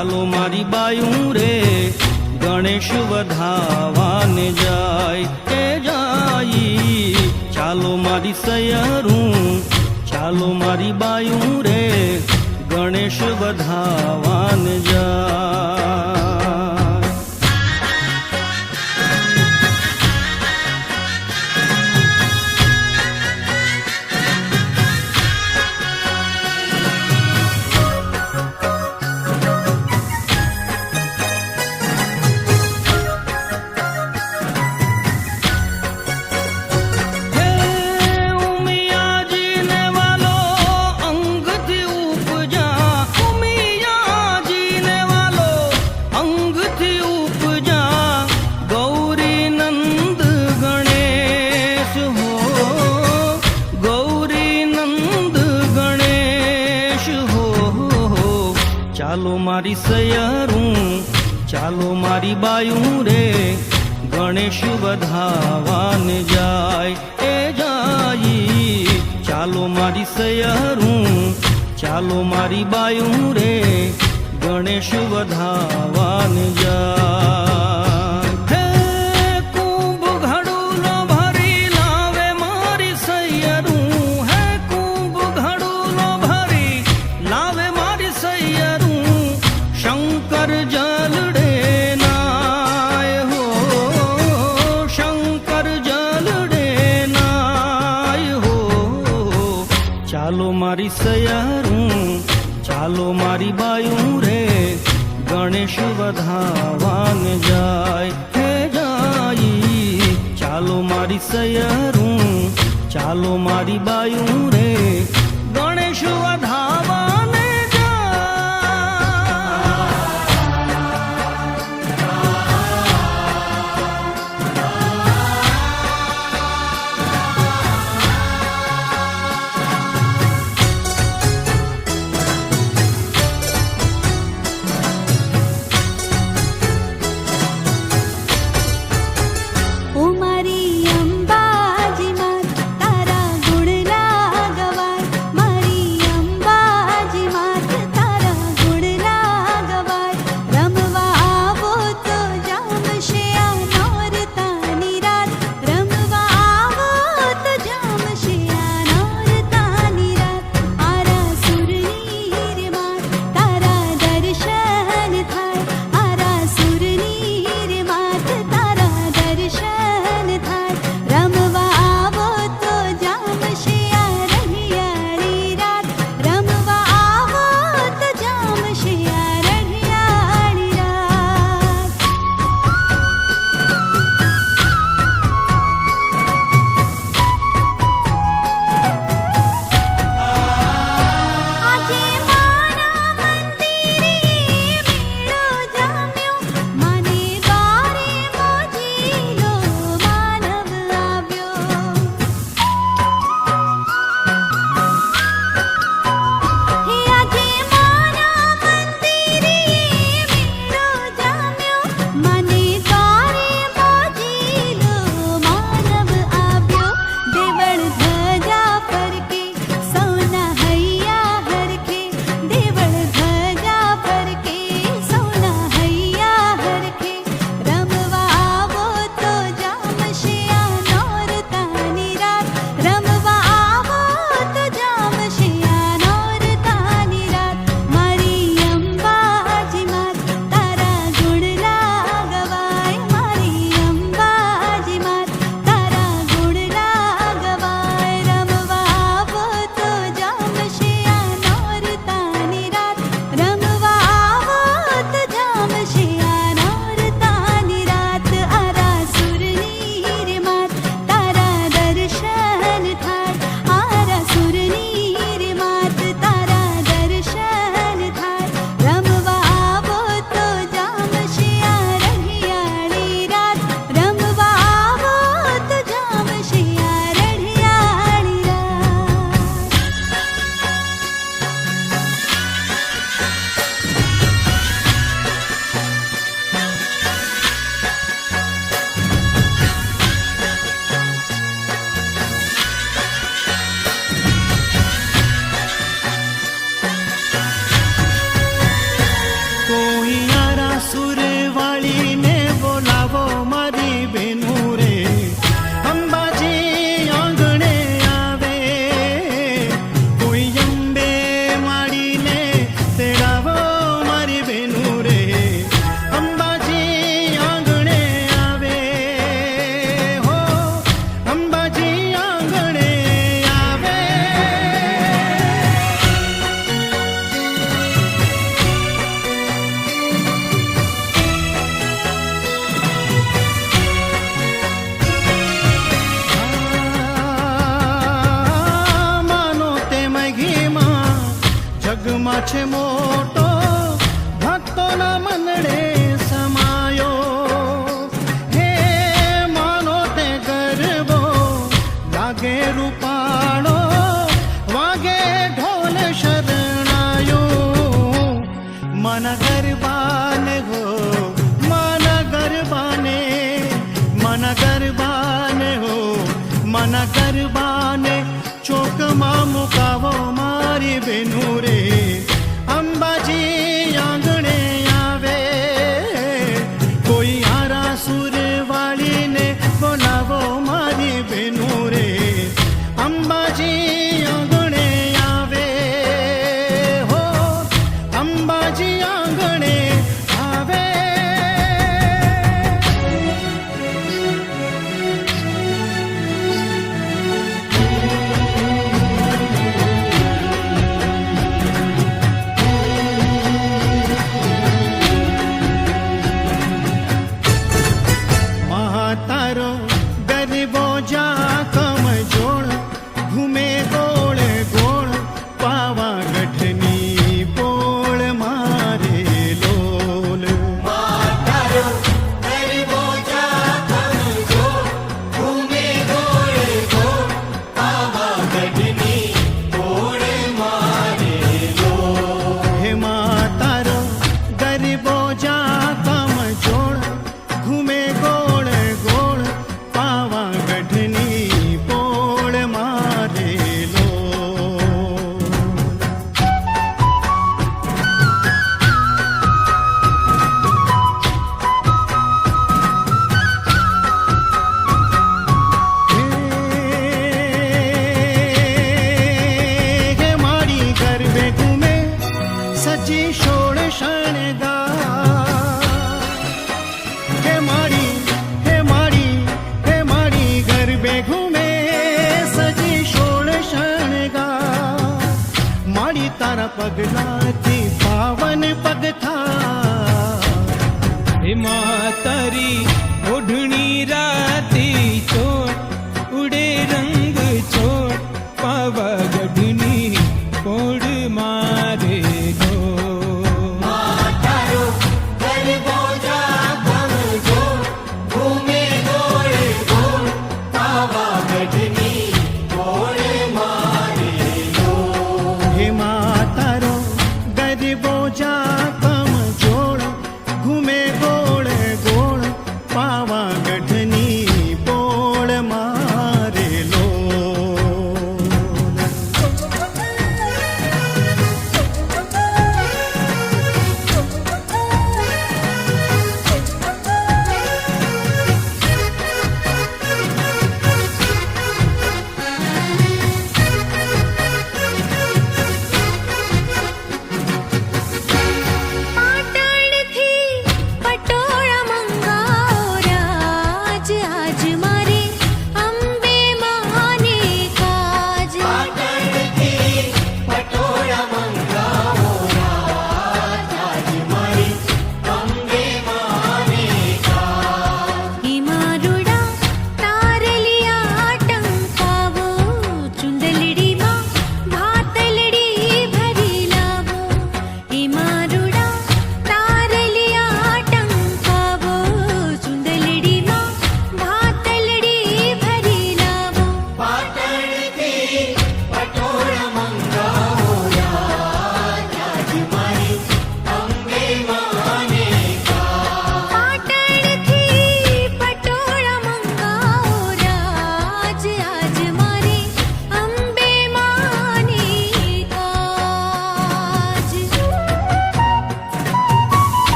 ચાલો મારી બાયું રે ગણેશ વધાવાને જાય એ જાય ચાલો મારી સયરું ચાલો મારી બાયું રે ગણેશ વધાવાને જાય ચાલો મારી સયરું ચાલો મારી બાયું રે ગણેશ વધાવાને જાય એ જાય ચાલો મારી સયરું ચાલો મારી બાયું રે ગણેશ વધાવાને જાય શંકર જલડે નાય હો શંકર જલડે નાય હો ચાલો મારી સયરું ચાલો મારી બાયું રે ગણેશ વધાવાને જાય હે જાય ચાલો મારી સયરું ચાલો મારી બાયું રે ગણેશ વધાવાને અંબા છે મોટો ભક્તોના મનડે સમાયો. હે માનો તે ગરબો લાગે રૂપાળો, વાગે ઢોલ શરણાયો. મન ગરબાને હો મન ગરબાને, મન ગરબાને હો મન ગરબાને ચોકમાં મુકાવો મારી બેનું રે. અંબાજી આંગણે આવે, કોઈ આરા સુર વાળીને બોલાવો મારી બેનું રે. અંબાજી આંગણે આવે હો, અંબાજી આંગણે આવે. તારો ગરીબો જા કમ જોડ, ઘૂમે ગોળ ગોળ પાવાગઢની પોળ મારે લોલ. તારો ગરીબો જા કમ જોડ, ઘૂમે ગોળ ગોળ પાવાગઢની પોળ મારે લોલ. હે મા તારો ગરીબો જા કમ જોડ, ઘૂમે ગોળ ગોળ પાવાગઢની પોળ મારે લોલ. હે મારી ગરબે ઘૂમે સજી સોળ શણગાર. હે મારી હે મારી હે મારી ગરબે ઘૂમે સજી સોળ શણગાર. મારી તારા પગલાથી પાવન પગથા. હે તારી ઓઢણી રાતી ચોટ, ઉડે રંગ ચોટ પાવાગઢની પોળ મારે લો. તારો ગરીબો જા કમ જોડ, ઘૂમે ગોળ ગોળ પાવાગઢની પોળ મારે લોલ. હે મા તારો ગરીબો જા